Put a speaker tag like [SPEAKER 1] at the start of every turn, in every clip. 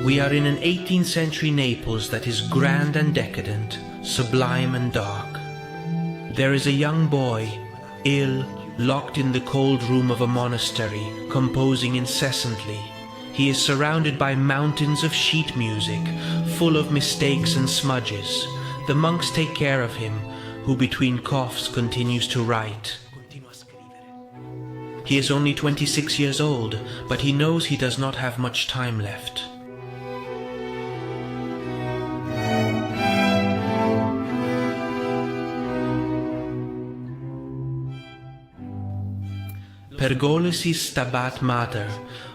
[SPEAKER 1] We are in an 18th century Naples that is grand and decadent, sublime and dark. There is a young boy, ill, locked in the cold room of a monastery, composing incessantly. He is surrounded by mountains of sheet music, full of mistakes and smudges. The monks take care of him, who between coughs continues to write. He is only 26 years old, but he knows he does not have much time left. Pergolesi's Stabat Mater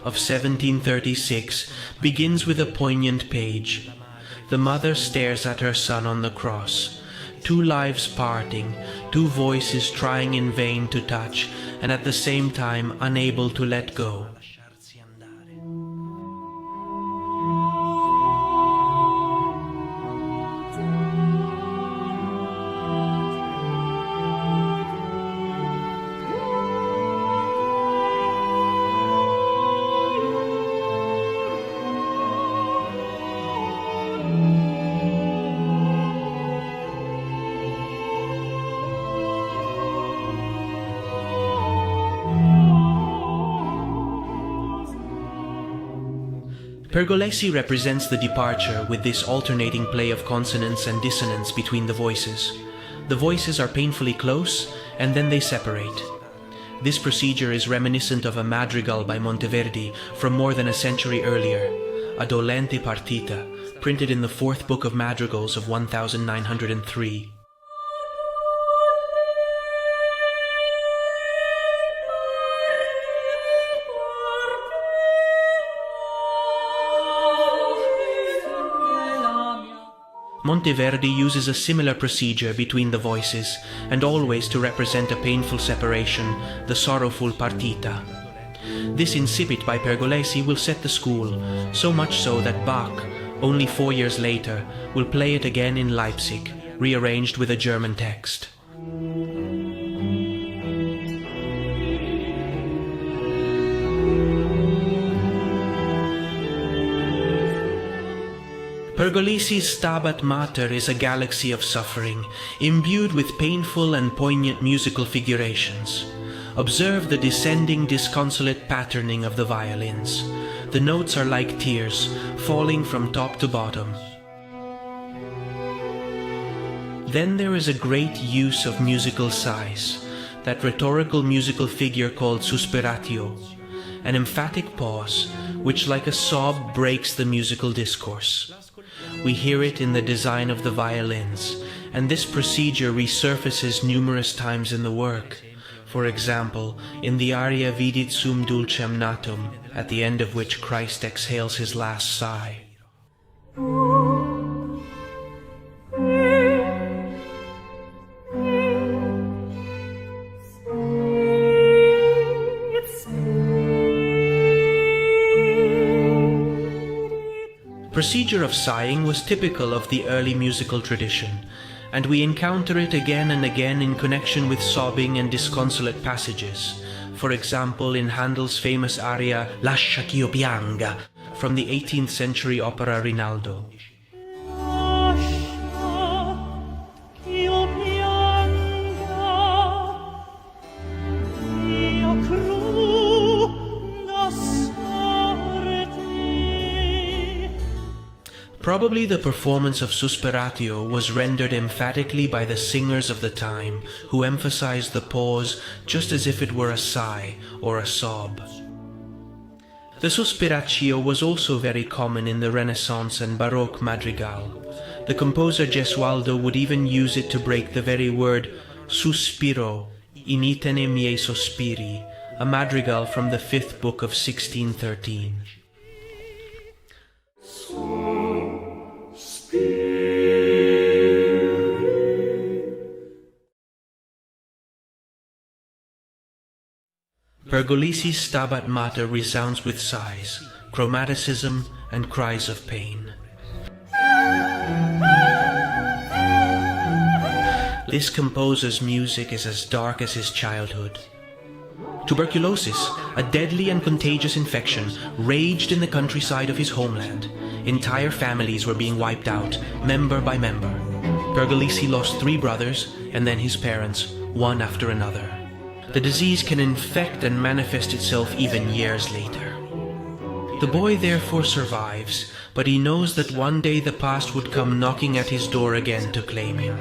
[SPEAKER 1] of 1736 begins with a poignant page. The mother stares at her son on the cross, two lives parting, two voices trying in vain to touch, and at the same time unable to let go. Pergolesi represents the departure with this alternating play of consonance and dissonance between the voices. The voices are painfully close, and then they separate. This procedure is reminiscent of a madrigal by Monteverdi from more than a century earlier, a dolente partita, printed in the fourth book of madrigals of 1903. Monteverdi uses a similar procedure between the voices, and always to represent a painful separation, the sorrowful partita. This incipit by Pergolesi will set the school, so much so that Bach, only 4 years later, will play it again in Leipzig, rearranged with a German text. Pergolesi's Stabat Mater is a galaxy of suffering, imbued with painful and poignant musical figurations. Observe the descending disconsolate patterning of the violins. The notes are like tears, falling from top to bottom. Then there is a great use of musical sighs, that rhetorical musical figure called suspiratio, an emphatic pause, which like a sob breaks the musical discourse. We hear it in the design of the violins, and this procedure resurfaces numerous times in the work. For example, in the aria Vidit sum dulcem natum, at the end of which Christ exhales his last sigh. Procedure of sighing was typical of the early musical tradition, and we encounter it again and again in connection with sobbing and disconsolate passages. For example, in Handel's famous aria Lascia ch'io pianga from the 18th century opera Rinaldo. Probably the performance of Suspiratio was rendered emphatically by the singers of the time, who emphasized the pause just as if it were a sigh or a sob. The Suspiratio was also very common in the Renaissance and Baroque madrigal. The composer Gesualdo would even use it to break the very word suspiro, in itene miei sospiri, a madrigal from the 5th book of 1613. Pergolesi's Stabat Mater resounds with sighs, chromaticism, and cries of pain. This composer's music is as dark as his childhood. Tuberculosis, a deadly and contagious infection, raged in the countryside of his homeland. Entire families were being wiped out, member by member. Pergolesi lost 3 brothers, and then his parents, one after another. The disease can infect and manifest itself even years later. The boy therefore survives, but he knows that one day the past would come knocking at his door again to claim him.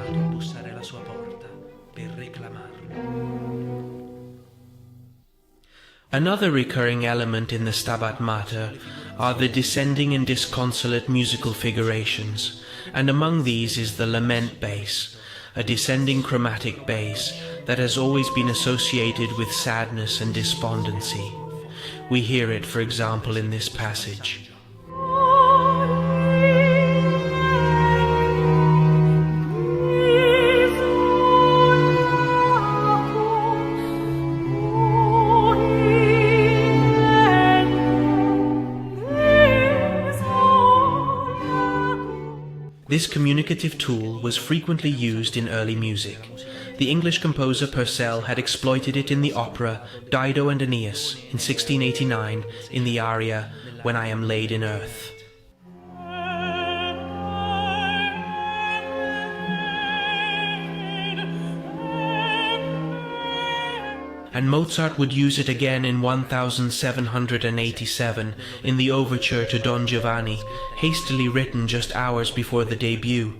[SPEAKER 1] Another recurring element in the Stabat Mater are the descending and disconsolate musical figurations, and among these is the lament bass, a descending chromatic bass that has always been associated with sadness and despondency. We hear it, for example, in this passage. This communicative tool was frequently used in early music. The English composer Purcell had exploited it in the opera Dido and Aeneas in 1689 in the aria When I Am Laid in Earth. And Mozart would use it again in 1787 in the overture to Don Giovanni, hastily written just hours before the debut.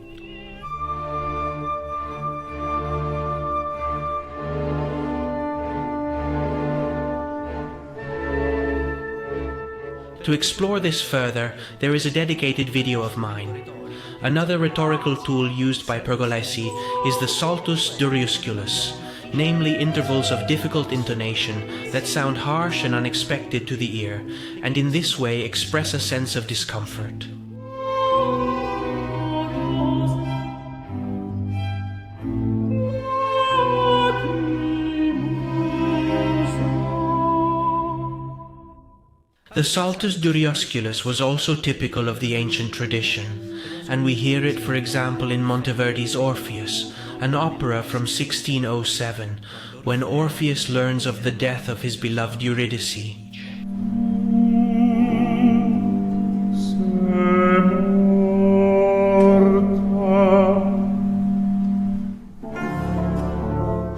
[SPEAKER 1] To explore this further, there is a dedicated video of mine. Another rhetorical tool used by Pergolesi is the saltus duriusculus, namely intervals of difficult intonation that sound harsh and unexpected to the ear, and in this way express a sense of discomfort. The saltus duriusculus was also typical of the ancient tradition, and we hear it, for example, in Monteverdi's Orpheus, an opera from 1607, when Orpheus learns of the death of his beloved Eurydice.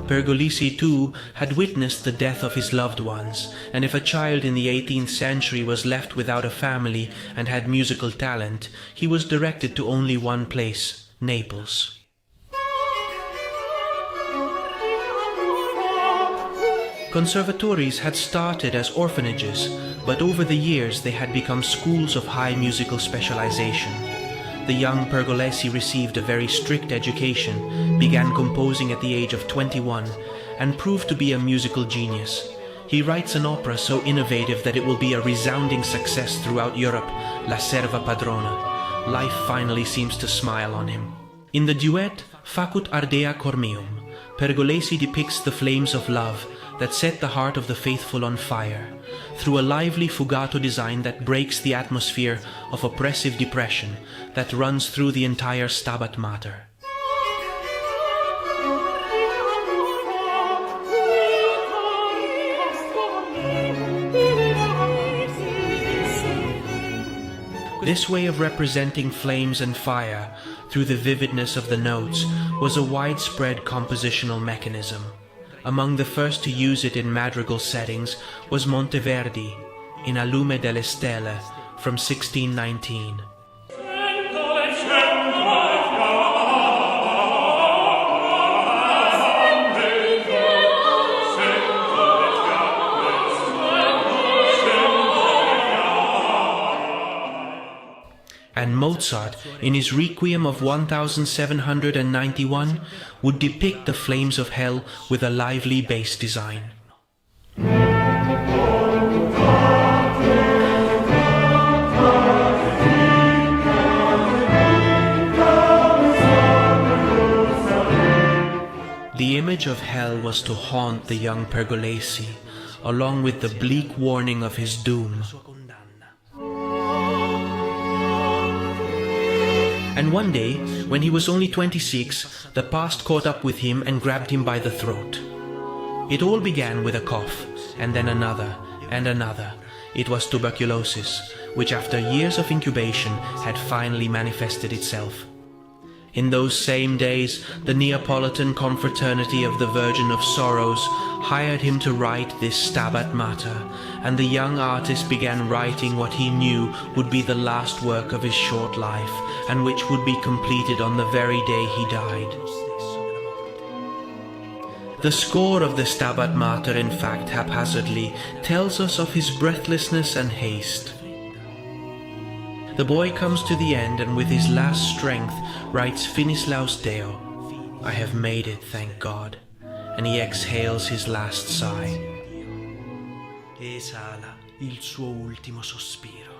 [SPEAKER 1] Pergolesi too had witnessed the death of his loved ones, and if a child in the 18th century was left without a family and had musical talent, he was directed to only one place, Naples. Conservatories had started as orphanages, but over the years they had become schools of high musical specialization. The young Pergolesi received a very strict education, began composing at the age of 21, and proved to be a musical genius. He writes an opera so innovative that it will be a resounding success throughout Europe, La Serva Padrona. Life finally seems to smile on him. In the duet Facut Ardea Cor Meum, Pergolesi depicts the flames of love that set the heart of the faithful on fire, through a lively fugato design that breaks the atmosphere of oppressive depression that runs through the entire Stabat Mater. This way of representing flames and fire through the vividness of the notes was a widespread compositional mechanism. Among the first to use it in madrigal settings was Monteverdi in A Lume delle Stelle from 1619. And Mozart, in his Requiem of 1791, would depict the flames of hell with a lively bass design. The image of hell was to haunt the young Pergolesi, along with the bleak warning of his doom. And one day, when he was only 26, the past caught up with him and grabbed him by the throat. It all began with a cough, and then another, and another. It was tuberculosis, which after years of incubation had finally manifested itself. In those same days, the Neapolitan Confraternity of the Virgin of Sorrows hired him to write this Stabat Mater, and the young artist began writing what he knew would be the last work of his short life, and which would be completed on the very day he died. The score of the Stabat Mater, in fact, haphazardly, tells us of his breathlessness and haste. The boy comes to the end and with his last strength writes Finis Laus Deo, I have made it, thank God, and he exhales his last sigh. Esala il suo ultimo sospiro.